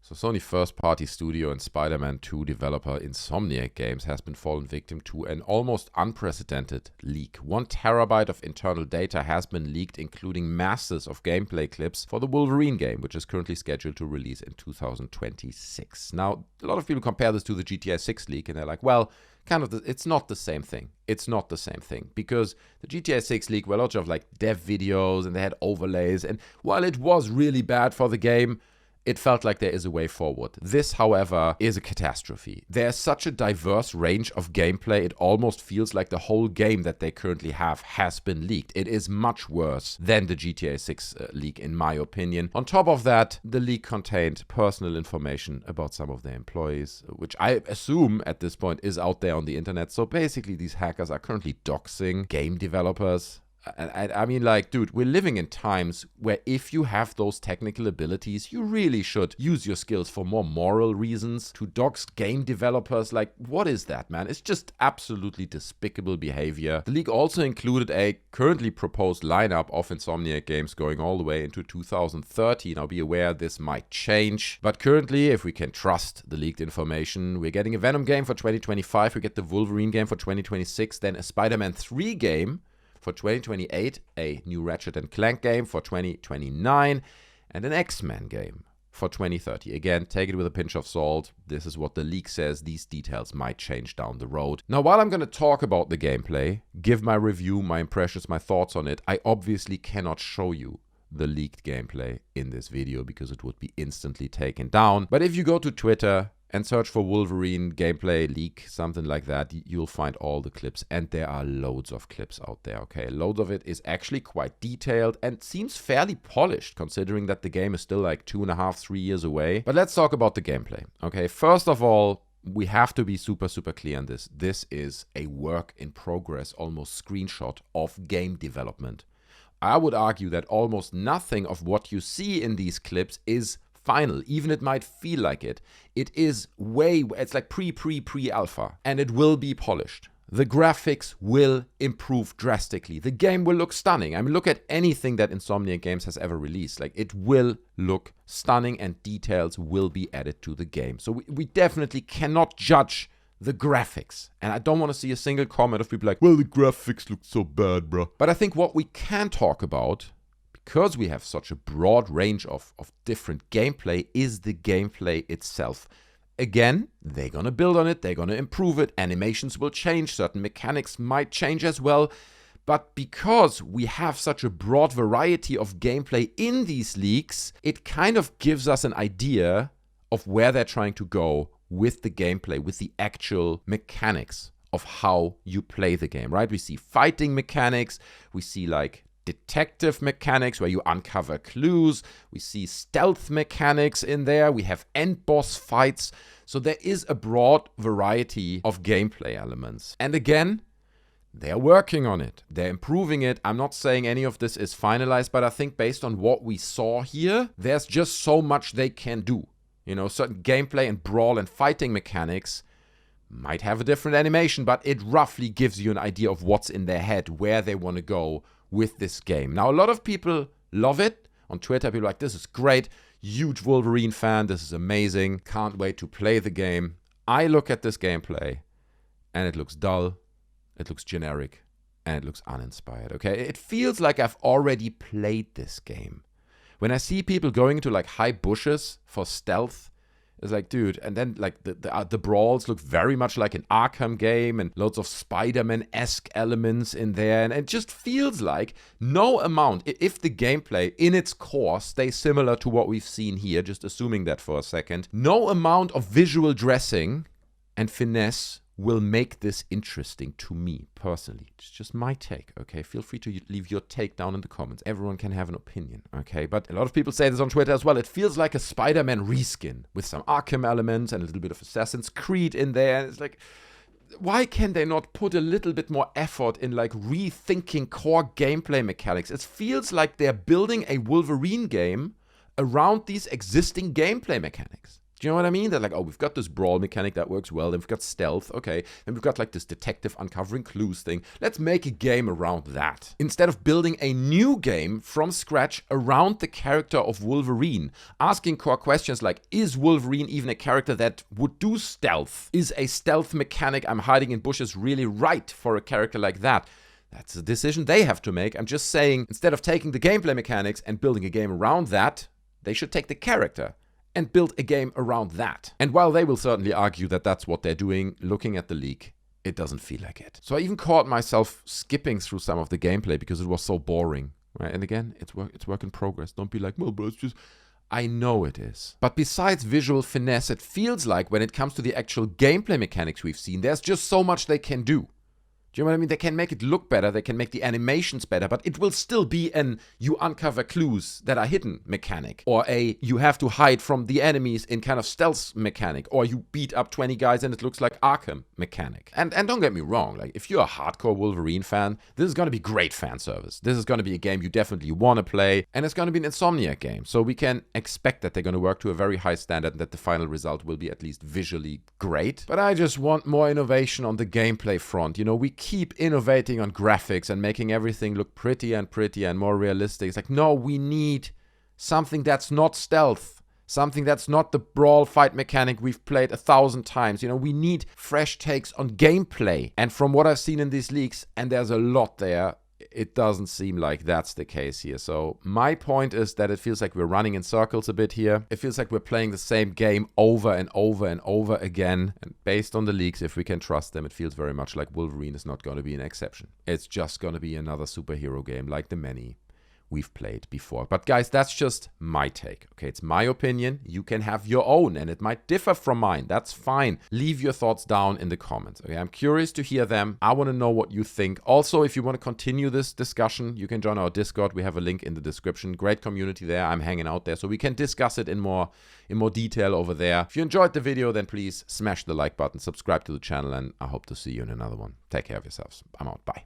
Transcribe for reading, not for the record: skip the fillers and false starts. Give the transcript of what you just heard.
So Sony first-party studio and Spider-Man 2 developer Insomniac Games has been fallen victim to an almost unprecedented leak. 1 terabyte of internal data has been leaked, including masses of gameplay clips for the Wolverine game, which is currently scheduled to release in 2026. Now, a lot of people compare this to the GTA 6 leak, and they're like, well, it's not the same thing. It's not the same thing, because the GTA 6 leak were lots of like dev videos, and they had overlays, and while it was really bad for the game, it felt like there is a way forward. This, however, is a catastrophe. There's such a diverse range of gameplay, it almost feels like the whole game that they currently have has been leaked. It is much worse than the GTA 6 leak, in my opinion. On top of that, the leak contained personal information about some of their employees, which I assume at this point is out there on the internet. So basically, these hackers are currently doxing game developers. I mean, like, dude, we're living in times where if you have those technical abilities, you really should use your skills for more moral reasons. To dox game developers, like, what is that, man? It's just absolutely despicable behavior. The leak also included a currently proposed lineup of Insomniac games going all the way into 2030. Now, be aware this might change. But currently, if we can trust the leaked information, we're getting a Venom game for 2025, we get the Wolverine game for 2026, then a Spider-Man 3 game for 2028, a new Ratchet Clank game for 2029, and an X-Men game for 2030. Again, take it with a pinch of salt. This is what the leak says. These details might change down the road. Now, while I'm going to talk about the gameplay, give my review, my impressions, my thoughts on it, I obviously cannot show you the leaked gameplay in this video because it would be instantly taken down. But if you go to Twitter and search for Wolverine gameplay leak, something like that, you'll find all the clips, and there are loads of clips out there, okay? Loads of it is actually quite detailed and seems fairly polished, considering that the game is still like 2.5, 3 years away. But let's talk about the gameplay, okay? First of all, we have to be super clear on this. This is a work in progress, almost screenshot of game development. I would argue that almost nothing of what you see in these clips is final, even it might feel like it. It is it's like pre-alpha, and it will be polished. The graphics will improve drastically. The game will look stunning. I mean, look at anything that Insomniac Games has ever released. Like, it will look stunning, and details will be added to the game. So we definitely cannot judge the graphics. And I don't want to see a single comment of people like, well, the graphics look so bad, bro. But I think what we can talk about, because we have such a broad range of different gameplay, is the gameplay itself. Again, they're gonna build on it, they're gonna improve it, animations will change, certain mechanics might change as well. But because we have such a broad variety of gameplay in these leaks, it kind of gives us an idea of where they're trying to go with the gameplay, with the actual mechanics of how you play the game, right? We see fighting mechanics, we see like detective mechanics where you uncover clues. We see stealth mechanics in there. We have end boss fights. So there is a broad variety of gameplay elements. And again, they're working on it. They're improving it. I'm not saying any of this is finalized, but I think based on what we saw here, there's just so much they can do. You know, certain gameplay and brawl and fighting mechanics might have a different animation, but it roughly gives you an idea of what's in their head, where they want to go with this game. Now, a lot of people love it. On Twitter, people are like, this is great. Huge Wolverine fan. This is amazing. Can't wait to play the game. I look at this gameplay and it looks dull. It looks generic. And it looks uninspired, okay? It feels like I've already played this game. When I see people going into like high bushes for stealth, it's like, dude, and then like the brawls look very much like an Arkham game and loads of Spider-Man-esque elements in there. And it just feels like no amount, if the gameplay in its core stays similar to what we've seen here, just assuming that for a second, no amount of visual dressing and finesse will make this interesting to me personally. It's just my take, okay? Feel free to leave your take down in the comments. Everyone can have an opinion, okay? But a lot of people say this on Twitter as well. It feels like a Spider-Man reskin with some Arkham elements and a little bit of Assassin's Creed in there. And it's like, why can they not put a little bit more effort in like rethinking core gameplay mechanics? It feels like they're building a Wolverine game around these existing gameplay mechanics. Do you know what I mean? They're like, oh, we've got this brawl mechanic that works well, then we've got stealth, okay, then we've got like this detective uncovering clues thing. Let's make a game around that. Instead of building a new game from scratch around the character of Wolverine, asking core questions like, is Wolverine even a character that would do stealth? Is a stealth mechanic I'm hiding in bushes really right for a character like that? That's a decision they have to make. I'm just saying, instead of taking the gameplay mechanics and building a game around that, they should take the character and build a game around that. And while they will certainly argue that that's what they're doing, looking at the leak, it doesn't feel like it. So I even caught myself skipping through some of the gameplay because it was so boring, right? And again, it's work in progress. Don't be like, well, bro, it's just... I know it is. But besides visual finesse, it feels like when it comes to the actual gameplay mechanics we've seen, there's just so much they can do. Do you know what I mean? They can make it look better, they can make the animations better, but it will still be an you uncover clues that are hidden mechanic, or a you have to hide from the enemies in kind of stealth mechanic, or you beat up 20 guys and it looks like Arkham mechanic. And don't get me wrong, like if you're a hardcore Wolverine fan, this is going to be great fan service. This is going to be a game you definitely want to play, and it's going to be an Insomniac game, so we can expect that they're going to work to a very high standard and that the final result will be at least visually great. But I just want more innovation on the gameplay front. You know, we keep innovating on graphics and making everything look pretty and more realistic. It's like, no, we need something that's not stealth, something that's not the brawl fight mechanic we've played 1,000 times. You know, we need fresh takes on gameplay. And from what I've seen in these leaks, and there's a lot there, it doesn't seem like that's the case here. So my point is that it feels like we're running in circles a bit here. It feels like we're playing the same game over and over and over again. And based on the leaks, if we can trust them, it feels very much like Wolverine is not going to be an exception. It's just going to be another superhero game like the many we've played before. But guys, that's just my take. Okay, it's my opinion. You can have your own, and it might differ from mine. That's fine. Leave your thoughts down in the comments. Okay, I'm curious to hear them. I want to know what you think. Also, if you want to continue this discussion, you can join our Discord. We have a link in the description. Great community there. I'm hanging out there, so we can discuss it in more detail over there. If you enjoyed the video, then please smash the like button, subscribe to the channel, and I hope to see you in another one. Take care of yourselves. I'm out. Bye.